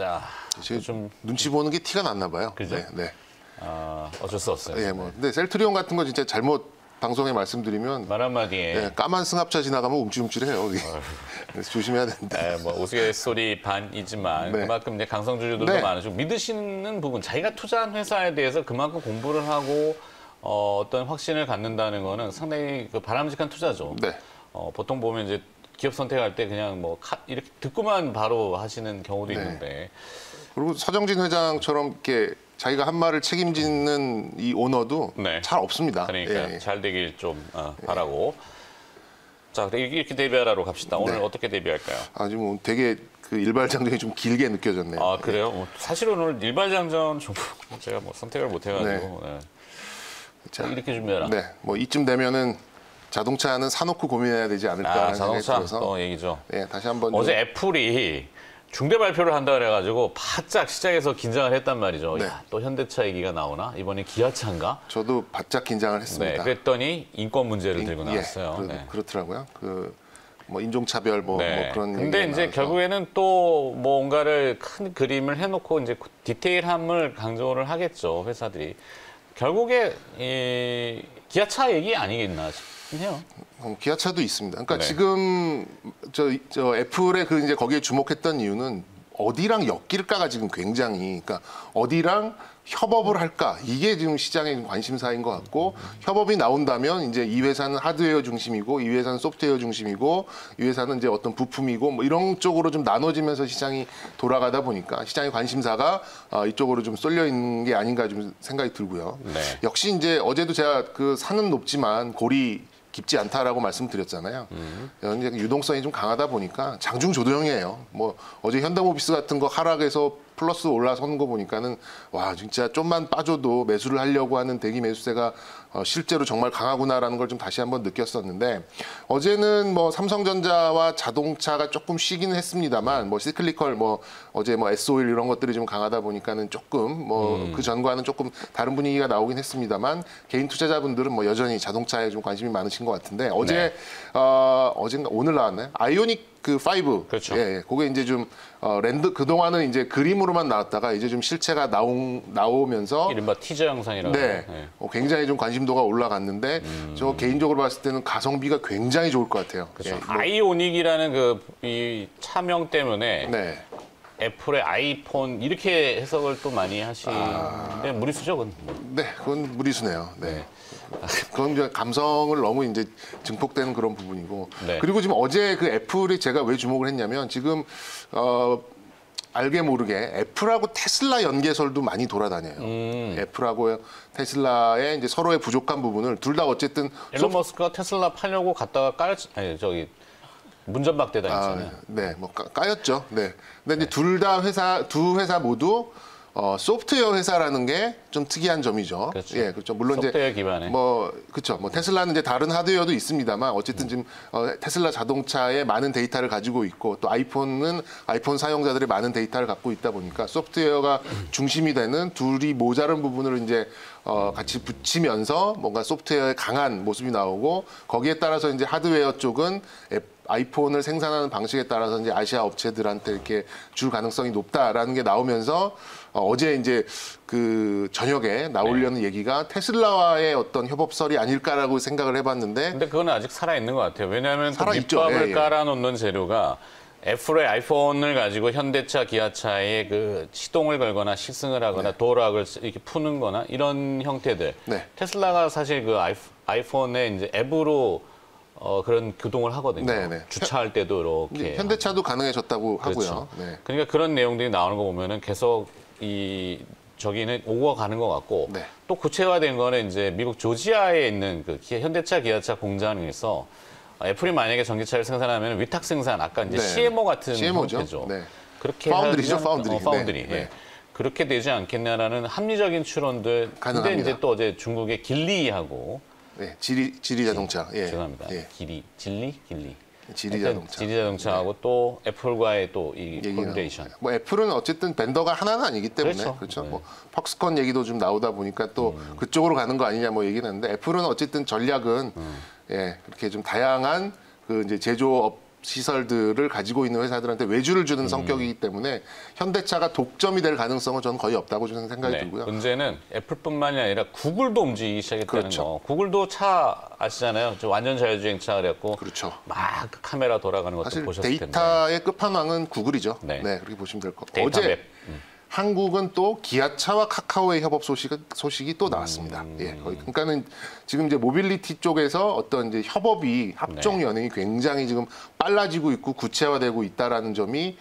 자, 좀 눈치 보는 게 티가 났나 봐요. 그죠? 네, 네. 어쩔 수 없어요. 예, 뭐 근데 셀트리온 같은 거 진짜 잘못 방송에 말씀드리면 말 한마디에 예, 까만 승합차 지나가면 움찔움찔해요. 그래서 조심해야 된다. 뭐 우스갯소리 반이지만 네. 그만큼 이제 강성주주들도 네. 많으시고 믿으시는 부분, 자기가 투자한 회사에 대해서 그만큼 공부를 하고 어떤 확신을 갖는다는 거는 상당히 그 바람직한 투자죠. 네. 보통 보면 이제 기업 선택할 때 그냥 뭐 이렇게 듣고만 바로 하시는 경우도 네. 있는데. 그리고 서정진 회장처럼 이렇게 자기가 한 말을 책임지는 이 오너도 네. 잘 없습니다. 그러니까 예. 잘 되길 좀 바라고. 자, 이렇게 대비하러 갑시다. 오늘 네. 어떻게 대비할까요? 아주 뭐 되게 그 일발장전이 좀 길게 느껴졌네요. 아, 그래요? 사실 오늘 일발장전 좀 제가 뭐 선택을 못 해가지고 자, 이렇게 준비해라. 네, 뭐 이쯤 되면은 자동차는 사놓고 고민해야 되지 않을까 하는 생각이 자동차 들어서 또 얘기죠. 네, 다시 한번 어제 애플이 중대 발표를 한다 그래가지고 바짝 시장에서 긴장을 했단 말이죠. 네. 야, 또 현대차 얘기가 나오나? 이번에 기아차인가? 저도 바짝 긴장을 네, 했습니다. 그랬더니 인권 문제를 들고 예, 나왔어요. 네. 그렇더라고요. 뭐 인종차별 뭐 그런 근데 얘기가 이제 나와서. 결국에는 또 뭔가를 큰 그림을 해놓고 이제 디테일함을 강조를 하겠죠, 회사들이. 결국에 이 기아차 얘기 아니겠나 싶긴 해요. 기아차도 있습니다. 그러니까 네. 지금 저 애플의 그 이제 거기에 주목했던 이유는 어디랑 엮일까가 지금 굉장히, 그러니까 어디랑 협업을 할까, 이게 지금 시장의 관심사인 것 같고, 협업이 나온다면 이제 이 회사는 하드웨어 중심이고 이 회사는 소프트웨어 중심이고 이 회사는 이제 어떤 부품이고 뭐 이런 쪽으로 좀 나눠지면서 시장이 돌아가다 보니까 시장의 관심사가 이쪽으로 좀 쏠려 있는 게 아닌가 좀 생각이 들고요. 네. 역시 이제 어제도 제가 그 산은 높지만 골이 깊지 않다라고 말씀드렸잖아요. 이제 유동성이 좀 강하다 보니까 장중 조정이에요. 뭐 어제 현대모비스 같은 거 하락해서 플러스 올라서는 거 보니까는 와, 진짜 좀만 빠져도 매수를 하려고 하는 대기 매수세가 실제로 정말 강하구나라는 걸 좀 다시 한번 느꼈었는데, 어제는 뭐 삼성전자와 자동차가 조금 쉬기는 했습니다만 뭐 시클리컬 뭐 어제 뭐 S-오일 이런 것들이 좀 강하다 보니까는 조금 뭐 그 전과는 조금 다른 분위기가 나오긴 했습니다만, 개인 투자자분들은 뭐 여전히 자동차에 좀 관심이 많으신 것 같은데, 어제 어젠가 오늘 나왔나요? 아이오닉 그 5. 그렇죠. 예, 그게 이제 좀 랜드 그동안은 이제 그림으로만 나왔다가 이제 좀 실체가 나오면서 이른바 티저 영상이라고. 네, 굉장히 좀 관심도가 올라갔는데 저 개인적으로 봤을 때는 가성비가 굉장히 좋을 것 같아요. 그렇죠. 예, 아이오닉이라는 이 차명 때문에 네. 애플의 아이폰 이렇게 해석을 또 많이 하시는데 무리수죠, 그건. 네, 그건 무리수네요. 네. 그건 이제 감성을 너무 이제 증폭되는 그런 부분이고. 네. 그리고 지금 어제 그 애플이 제가 왜 주목을 했냐면 지금 알게 모르게 애플하고 테슬라 연계설도 많이 돌아다녀요. 애플하고 테슬라의 이제 서로의 부족한 부분을 둘 다 어쨌든 일론 머스크가 테슬라 팔려고 갔다가 문전박대 다녔잖아요. 네, 뭐 까였죠. 네. 근데 이제 두 회사 모두 소프트웨어 회사라는 게 좀 특이한 점이죠. 그렇죠. 예, 그렇죠. 물론 소프트웨어 이제 기반에. 그렇죠. 뭐 테슬라는 이제 다른 하드웨어도 있습니다만 어쨌든 지금 테슬라 자동차에 많은 데이터를 가지고 있고, 또 아이폰은 아이폰 사용자들의 많은 데이터를 갖고 있다 보니까 소프트웨어가 중심이 되는 둘이 모자른 부분을 이제 같이 붙이면서 뭔가 소프트웨어의 강한 모습이 나오고, 거기에 따라서 이제 하드웨어 쪽은 아이폰을 생산하는 방식에 따라서 이제 아시아 업체들한테 이렇게 줄 가능성이 높다라는 게 나오면서 어제 이제 그 저녁에 나오려는 얘기가 테슬라와의 어떤 협업설이 아닐까라고 생각을 해봤는데, 근데 그건 아직 살아있는 것 같아요. 왜냐하면 살아있죠. 밑밥을 예. 깔아놓는 재료가 애플의 아이폰을 가지고 현대차, 기아차에 그 시동을 걸거나 시승을 하거나 도락을 이렇게 푸는 거나 이런 형태들. 네. 테슬라가 사실 그 아이폰에 이제 앱으로 그런 규동을 하거든요. 네네. 주차할 때도 이렇게. 현대차도 가능해졌다고 그렇죠. 하고요. 네. 그러니까 그런 내용들이 나오는 거 보면은 계속 저기는 오고 가는 것 같고, 네. 또 구체화된 거는 이제 미국 조지아에 있는 그 현대차, 기아차 공장에서 애플이 만약에 전기차를 생산하면 위탁 생산, 아까 이제 네. CMO 같은 CMO죠. 형태죠. 네. 그렇게 파운드리죠, 하면, 파운드리. 파운드리. 네. 예. 그렇게 되지 않겠냐라는 합리적인 추론들. 근데 가능합니다. 이제 또 어제 중국의 길리하고 네, 지리 자동차. 예. 죄송합니다. 예. 길리. 지리 자동차. 지리 자동차하고 또 애플과의 또 이 콜레이션. 뭐 애플은 어쨌든 벤더가 하나는 아니기 때문에 그렇죠. 네. 뭐 퍽스콘 얘기도 좀 나오다 보니까 또 그쪽으로 가는 거 아니냐 뭐 얘기는 하는데, 애플은 어쨌든 전략은 예, 그렇게 좀 다양한 그 이제 제조업 시설들을 가지고 있는 회사들한테 외주를 주는 성격이기 때문에 현대차가 독점이 될 가능성은 저는 거의 없다고 저는 생각이 들고요. 문제는 애플뿐만이 아니라 구글도 움직이기 시작했다는 그렇죠. 거. 구글도 차 아시잖아요. 저 완전 자율주행차 그랬고 그렇죠. 막 카메라 돌아가는 것도 사실 보셨을 텐데. 데이터의 끝판왕은 구글이죠. 네. 네, 그렇게 보시면 될 것 같고 데이터 어제 맵. 한국은 또 기아차와 카카오의 협업 소식이 또 나왔습니다. 예, 그러니까는 지금 이제 모빌리티 쪽에서 어떤 이제 협업이 합종 연행이 굉장히 지금 빨라지고 있고 구체화되고 있다라는 점이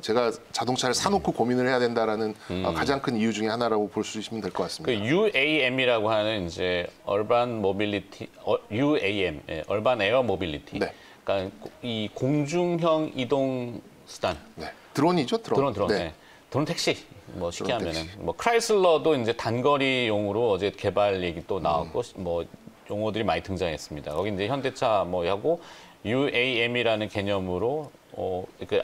제가 자동차를 사놓고 고민을 해야 된다라는 가장 큰 이유 중에 하나라고 볼 수 있으면 될 것 그 같습니다. UAM이라고 하는 이제 얼반 모빌리티 UAM, 얼반 에어 모빌리티. 네. 그러니까 이 공중형 이동 수단. 네, 드론이죠, 드론. 드론. 네. 네. 드론 택시. 뭐 쉽게 드론 하면은 택시. 뭐 크라이슬러도 이제 단거리용으로 어제 개발 얘기 또 나왔고 뭐 용어들이 많이 등장했습니다. 거기 이제 현대차 뭐 하고 UAM이라는 개념으로 이렇게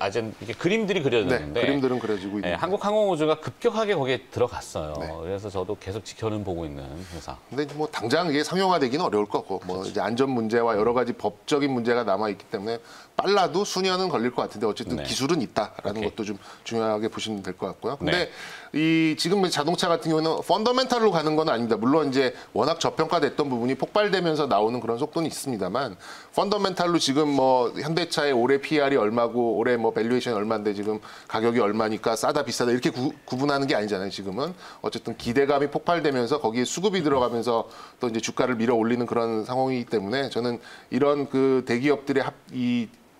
그림들이 그려졌는데 네, 그림들은 그려지고 있는데 한국항공우주가 급격하게 거기에 들어갔어요. 네. 그래서 저도 계속 지켜는 보고 있는 회사. 근데 뭐 당장 이게 상용화되기는 어려울 거고 뭐 이제 안전 문제와 여러 가지 법적인 문제가 남아 있기 때문에 빨라도 수년은 걸릴 것 같은데 어쨌든 네. 기술은 있다라는 오케이. 것도 좀 중요하게 보시면 될 것 같고요. 근데 네. 이 지금 자동차 같은 경우는 펀더멘탈로 가는 건 아닙니다. 물론 이제 워낙 저평가됐던 부분이 폭발되면서 나오는 그런 속도는 있습니다만 펀더멘탈로 지금 뭐 현대차의 올해 PR이 얼마고 올해 뭐 밸류에이션이 얼마인데 지금 가격이 얼마니까 싸다 비싸다 이렇게 구분하는 게 아니잖아요. 지금은 어쨌든 기대감이 폭발되면서 거기에 수급이 들어가면서 또 이제 주가를 밀어 올리는 그런 상황이기 때문에 저는 이런 그 대기업들의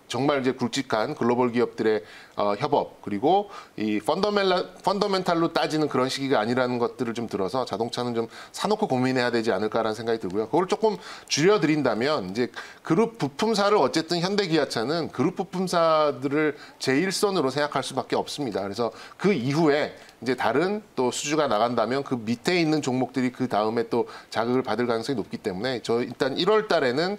정말 이제 굵직한 글로벌 기업들의 협업 그리고 이 펀더멘탈로 따지는 그런 시기가 아니라는 것들을 좀 들어서 자동차는 좀 사놓고 고민해야 되지 않을까라는 생각이 들고요. 그걸 조금 줄여드린다면 이제 그룹 부품사를 어쨌든 현대기아차는 그룹 부품사들을 제1선으로 생각할 수밖에 없습니다. 그래서 그 이후에 이제 다른 또 수주가 나간다면 그 밑에 있는 종목들이 그 다음에 또 자극을 받을 가능성이 높기 때문에 저 일단 1월 달에는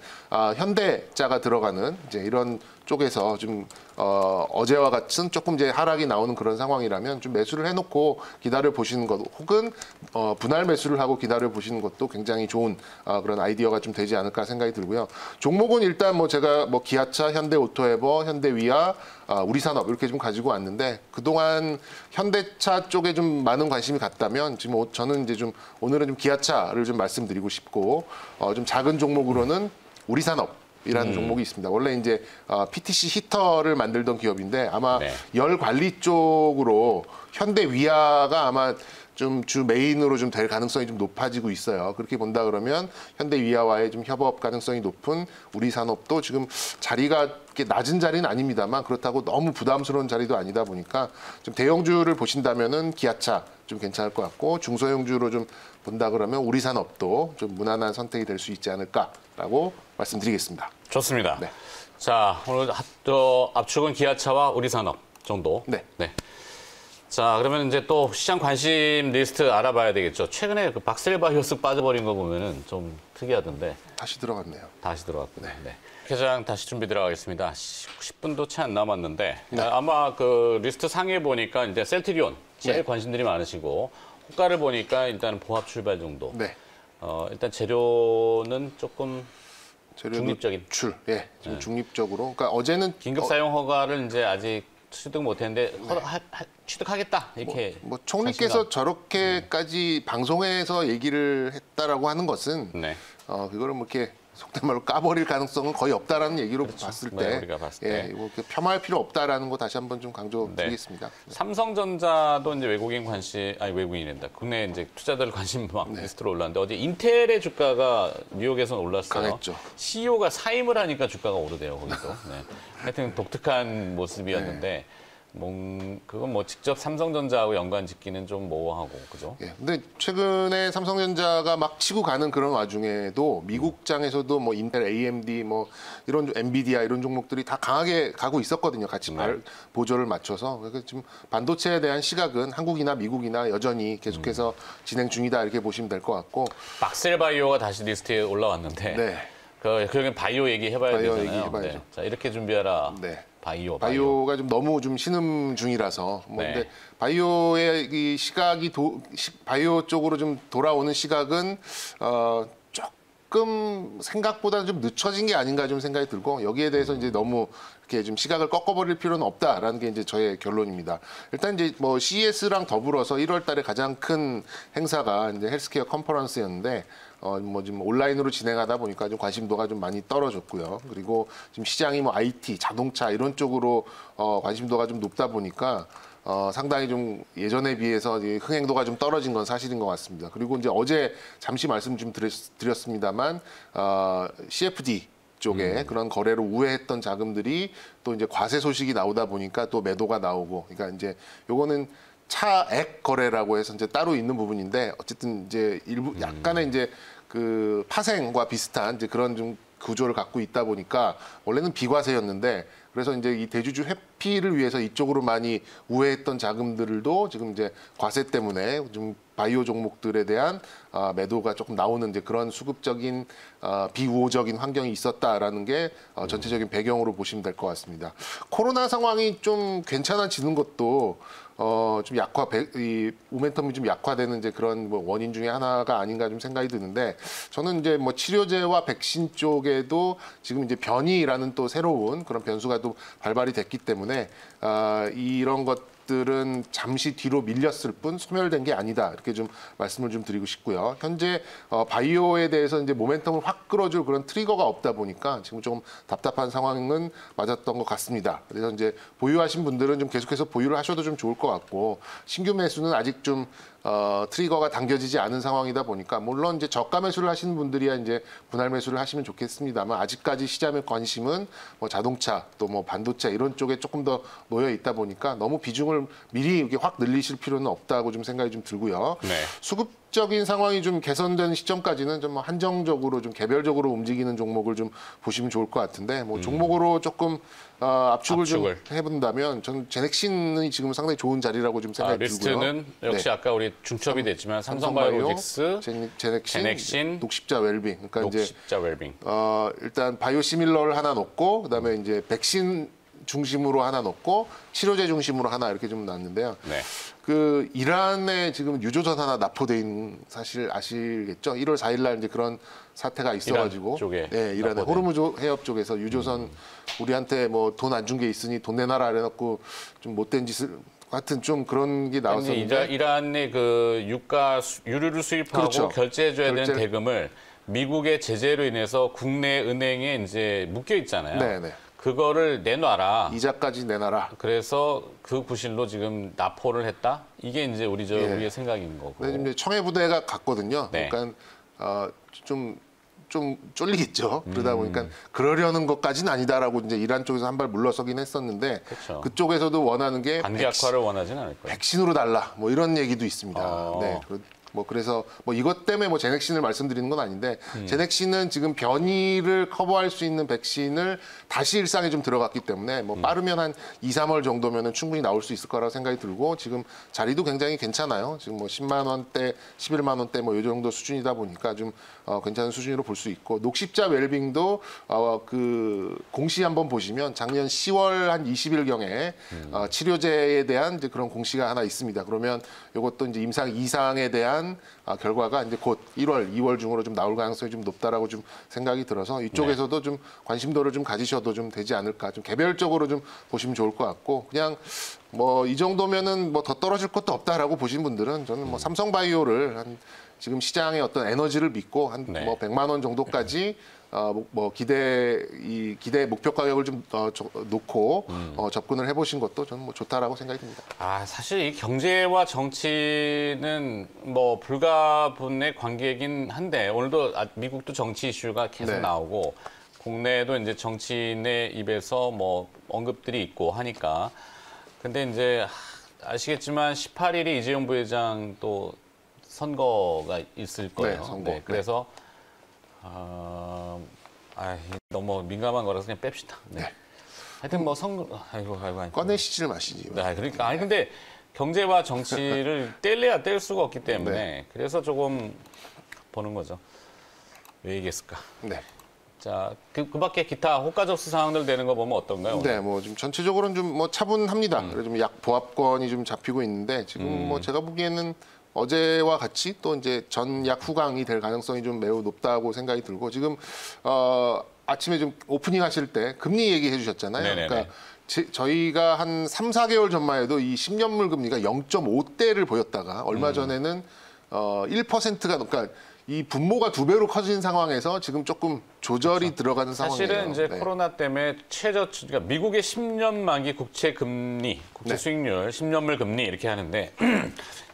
현대자가 들어가는 이제 이런 쪽에서 좀 어제와 같은 조금 이제 하락이 나오는 그런 상황이라면 좀 매수를 해놓고 기다려 보시는 것 혹은 분할 매수를 하고 기다려 보시는 것도 굉장히 좋은 그런 아이디어가 좀 되지 않을까 생각이 들고요. 종목은 일단 뭐 제가 뭐 기아차, 현대오토에버, 현대위아, 우리산업 이렇게 좀 가지고 왔는데 그동안 현대차 쪽에 좀 많은 관심이 갔다면 지금 저는 이제 좀 오늘은 좀 기아차를 좀 말씀드리고 싶고 좀 작은 종목으로는 우리산업. 이라는 종목이 있습니다. 원래 이제 PTC 히터를 만들던 기업인데 아마 네. 열 관리 쪽으로 현대위아가 아마 좀 주 메인으로 좀 될 가능성이 좀 높아지고 있어요. 그렇게 본다 그러면 현대위아와의 좀 협업 가능성이 높은 우리산업도 지금 자리가 이렇게 낮은 자리는 아닙니다만 그렇다고 너무 부담스러운 자리도 아니다 보니까 좀 대형주를 보신다면은 기아차 좀 괜찮을 것 같고 중소형주로 좀 본다 그러면 우리산업도 좀 무난한 선택이 될 수 있지 않을까라고 말씀드리겠습니다. 좋습니다. 네. 자, 오늘 압축은 기아차와 우리산업 정도. 네. 자, 그러면 이제 또 시장 관심 리스트 알아봐야 되겠죠. 최근에 그 박셀바이오스 빠져버린 거 보면은 좀 특이하던데 다시 들어갔네요. 다시 들어왔군요. 네. 회장 다시 준비 들어가겠습니다. 10분도 채 안 남았는데 아마 그 리스트 상에 보니까 이제 셀트리온 제일 관심들이 많으시고 호가를 보니까 일단 보합 출발 정도. 네. 일단 재료는 조금 중립적인. 좀 중립적으로. 그러니까 어제는 긴급 사용 허가를 이제 아직 취득 못했는데 취득하겠다 이렇게. 뭐 총리께서 저렇게까지 방송에서 얘기를 했다라고 하는 것은 네. 그거를 뭐 이렇게 속된 말로 까버릴 가능성은 거의 없다라는 얘기로 봤을 때, 네, 우리가 봤을 때. 이거 이렇게 폄하할 필요 없다라는 거 다시 한번 좀 강조드리겠습니다. 삼성전자도 이제 외국인이란다. 국내 이제 투자들 관심 막 리스트로 올랐는데 어제 인텔의 주가가 뉴욕에서 올랐어요. 강했죠. CEO가 사임을 하니까 주가가 오르대요 거기도. 네. 하여튼 독특한 모습이었는데. 그건 뭐 직접 삼성전자하고 연관 짓기는 좀 모호하고 그죠? 예. 근데 최근에 삼성전자가 막 치고 가는 그런 와중에도 미국장에서도 뭐 인텔, AMD, 뭐 이런 엔비디아 이런 종목들이 다 강하게 가고 있었거든요. 같이 보조를 맞춰서. 그래서 지금 반도체에 대한 시각은 한국이나 미국이나 여전히 계속해서 진행 중이다 이렇게 보시면 될 것 같고. 박셀바이오가 다시 리스트에 올라왔는데. 네. 그러면 바이오 얘기 해봐야 바이오 되잖아요. 얘기 해봐야죠. 네. 자 이렇게 준비하라. 네. 바이오가 좀 너무 좀 신음 중이라서 네. 근데 바이오의 이 시각이 바이오 쪽으로 좀 돌아오는 시각은 조금 생각보다는 좀 늦춰진 게 아닌가 좀 생각이 들고 여기에 대해서 이제 너무 이렇게 좀 시각을 꺾어버릴 필요는 없다라는 게 이제 저의 결론입니다. 일단 이제 뭐 CES랑 더불어서 1월달에 가장 큰 행사가 이제 헬스케어 컨퍼런스였는데 뭐 지금 온라인으로 진행하다 보니까 좀 관심도가 좀 많이 떨어졌고요. 그리고 지금 시장이 뭐 IT, 자동차 이런 쪽으로 관심도가 좀 높다 보니까 상당히 좀 예전에 비해서 흥행도가 좀 떨어진 건 사실인 것 같습니다. 그리고 이제 어제 잠시 말씀 좀 드렸습니다만 CFD 쪽에 그런 거래로 우회했던 자금들이 또 이제 과세 소식이 나오다 보니까 또 매도가 나오고, 그러니까 이제 요거는 차액 거래라고 해서 이제 따로 있는 부분인데 어쨌든 이제 일부 약간의 이제 그 파생과 비슷한 이제 그런 좀 구조를 갖고 있다 보니까 원래는 비과세였는데 그래서 이제 이 대주주 회피를 위해서 이쪽으로 많이 우회했던 자금들도 지금 이제 과세 때문에 좀 바이오 종목들에 대한 매도가 조금 나오는 이제 그런 수급적인 비우호적인 환경이 있었다라는 게 전체적인 배경으로 보시면 될 것 같습니다. 코로나 상황이 좀 괜찮아지는 것도 좀 이 모멘텀이 좀 약화되는 이제 그런 뭐 원인 중에 하나가 아닌가 좀 생각이 드는데, 저는 이제 뭐 치료제와 백신 쪽에도 지금 이제 변이라는 또 새로운 그런 변수가 또 발발이 됐기 때문에 이런 것들은 잠시 뒤로 밀렸을 뿐 소멸된 게 아니다, 이렇게 좀 말씀을 좀 드리고 싶고요. 현재 바이오에 대해서 이제 모멘텀을 확 끌어줄 그런 트리거가 없다 보니까 지금 좀 답답한 상황은 맞았던 것 같습니다. 그래서 이제 보유하신 분들은 좀 계속해서 보유를 하셔도 좀 좋을 것 같고, 신규 매수는 아직 좀 트리거가 당겨지지 않은 상황이다 보니까 물론 이제 저가 매수를 하시는 분들이야 이제 분할 매수를 하시면 좋겠습니다만, 아직까지 시장의 관심은 뭐 자동차 또 뭐 반도체 이런 쪽에 조금 더 놓여 있다 보니까 너무 비중을 미리 이렇게 확 늘리실 필요는 없다고 좀 생각이 좀 들고요. 네. 수급적인 상황이 좀 개선되는 시점까지는 좀 한정적으로 좀 개별적으로 움직이는 종목을 좀 보시면 좋을 것 같은데, 뭐 종목으로 조금 압축을 좀 해본다면 저는 제넥신이 지금 상당히 좋은 자리라고 좀 생각이 들고요. 리스트는 역시 네. 아까 우리 중첩이 됐지만 삼성바이오로직스, 제넥신, 녹십자 웰빙. 그러니까 녹십자 웰빙. 일단 바이오시밀러를 하나 넣고 그다음에 이제 백신 중심으로 하나 넣고 치료제 중심으로 하나 이렇게 좀 놨는데요. 네. 그 이란에 지금 유조선 하나 납포돼 있는 사실 아시겠죠? 1월 4일 날 이제 그런 사태가 있어가지고, 이란 쪽에 네, 이란의 납포된. 호르무즈 해협 쪽에서 유조선 우리한테 뭐 돈 안 준 게 있으니 돈 내놔라 해놓고 좀 못된 짓을 같은 좀 그런 게 나왔었는데, 이란의 그 유류를 수입하고 그렇죠. 결제해줘야 되는 대금을 미국의 제재로 인해서 국내 은행에 이제 묶여 있잖아요. 네네. 그거를 내놔라. 이자까지 내놔라. 그래서 그 구실로 지금 납포를 했다. 이게 이제 우리의 생각인 거고. 근데 이제 청해 부대가 갔거든요. 네. 그러니까 좀 쫄리겠죠. 그러다 보니까 그러려는 것까지는 아니다라고 이제 이란 쪽에서 한 발 물러서긴 했었는데, 그렇죠. 그쪽에서도 원하는 게 관계 악화를 원하지는 않을 거예요. 백신으로 달라 뭐 이런 얘기도 있습니다. 네. 뭐 그래서 뭐 이것 때문에 뭐 제넥신을 말씀드리는 건 아닌데, 제넥신은 지금 변이를 커버할 수 있는 백신을 다시 일상에 좀 들어갔기 때문에 뭐 빠르면 한 2, 3월 정도면은 충분히 나올 수 있을 거라고 생각이 들고, 지금 자리도 굉장히 괜찮아요. 지금 뭐 10만 원대, 11만 원대 뭐 이 정도 수준이다 보니까 좀 괜찮은 수준으로 볼 수 있고, 녹십자 웰빙도 그 공시 한번 보시면 작년 10월 한 20일경에 치료제에 대한 이제 그런 공시가 하나 있습니다. 그러면 이것도 이제 임상 이상에 대한 결과가 이제 곧 1월, 2월 중으로 좀 나올 가능성이 좀 높다라고 좀 생각이 들어서 이쪽에서도 좀 관심도를 좀 가지셔도 좀 되지 않을까, 좀 개별적으로 좀 보시면 좋을 것 같고, 그냥 뭐 이 정도면은 뭐 더 떨어질 것도 없다라고 보신 분들은 저는 뭐 삼성바이오를 한 지금 시장의 어떤 에너지를 믿고 한 뭐 100만 원 정도까지 뭐 기대 목표 가격을 좀 놓고 접근을 해보신 것도 저는 뭐 좋다라고 생각이 듭니다. 사실 이 경제와 정치는 뭐 불가분의 관계이긴 한데, 오늘도 미국도 정치 이슈가 계속 네. 나오고 국내에도 이제 정치인의 입에서 뭐 언급들이 있고 하니까. 근데 이제 아시겠지만 18일이 이재용 부회장 또 선거가 있을 거예요. 네, 선거. 그래서 너무 민감한 거라서 그냥 뺍시다. 네. 하여튼 뭐 선거, 아이고. 꺼내시질 마시지. 네, 그러니까 근데 경제와 정치를 뗄래야 뗄 수가 없기 때문에 네. 그래서 조금 보는 거죠. 왜 얘기했을까? 네. 자, 그 밖에 기타 호가접수 사항들 되는 거 보면 어떤가요? 네, 뭐 좀 전체적으로는 좀 뭐 차분합니다. 그래서 좀 약 보합권이 좀 잡히고 있는데 지금 뭐 제가 보기에는 어제와 같이 또 이제 전약 후강이 될 가능성이 좀 매우 높다고 생각이 들고 지금 아침에 좀 오프닝 하실 때 금리 얘기해 주셨잖아요. 네네네. 그러니까 저희가 한 3, 4개월 전만 해도 이 10년물 금리가 0.5대를 보였다가 얼마 전에는 1%가 그러니까 이 분모가 2배로 커진 상황에서 지금 조금 조절이 들어가는 상황이에요. 사실은 이제 네. 코로나 때문에 그러니까 미국의 10년 만기 국채 금리, 국채 네. 수익률, 10년물 금리 이렇게 하는데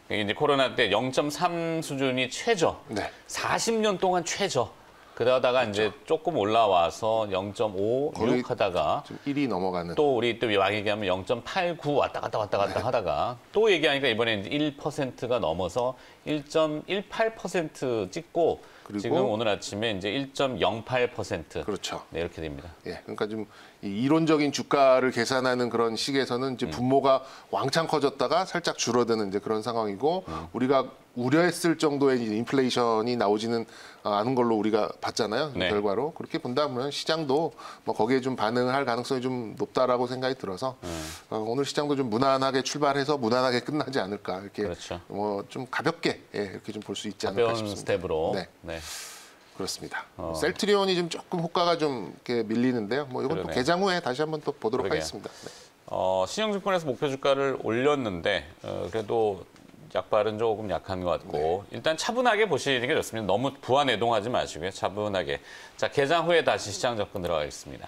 이게 이제 코로나 때 0.3 수준이 최저, 네. 40년 동안 최저. 그러다가 이제 조금 올라와서 0.5, 거의 6 하다가 좀 1이 넘어가는. 또 우리 또 막 얘기하면 0.89 왔다 갔다 하다가 또 얘기하니까 이번에 이제 1%가 넘어서 1.18% 찍고 그리고 지금 오늘 아침에 이제 1.08%. 그렇죠. 네, 이렇게 됩니다. 예, 그러니까 좀 이 이론적인 주가를 계산하는 그런 식에서는 이제 분모가 왕창 커졌다가 살짝 줄어드는 이제 그런 상황이고 우리가 우려했을 정도의 이제 인플레이션이 나오지는 않은 걸로 우리가 봤잖아요. 네. 결과로 그렇게 본다면 시장도 뭐 거기에 좀 반응을 할 가능성이 좀 높다라고 생각이 들어서 오늘 시장도 좀 무난하게 출발해서 무난하게 끝나지 않을까 이렇게 그렇죠. 뭐 좀 가볍게 이렇게 좀 볼 수 있지 않을까 가벼운 싶습니다. 스텝으로. 네. 네. 그렇습니다. 셀트리온이 좀 조금 호가가 좀 이렇게 밀리는데요. 뭐 이건 또 그러네요. 개장 후에 다시 한번 또 보도록 그러게요. 하겠습니다. 네. 신영증권에서 목표 주가를 올렸는데 그래도 약발은 조금 약한 것 같고 일단 차분하게 보시는 게 좋습니다. 너무 부안해동하지 마시고요. 차분하게. 자, 개장 후에 다시 시장 접근 들어가겠습니다.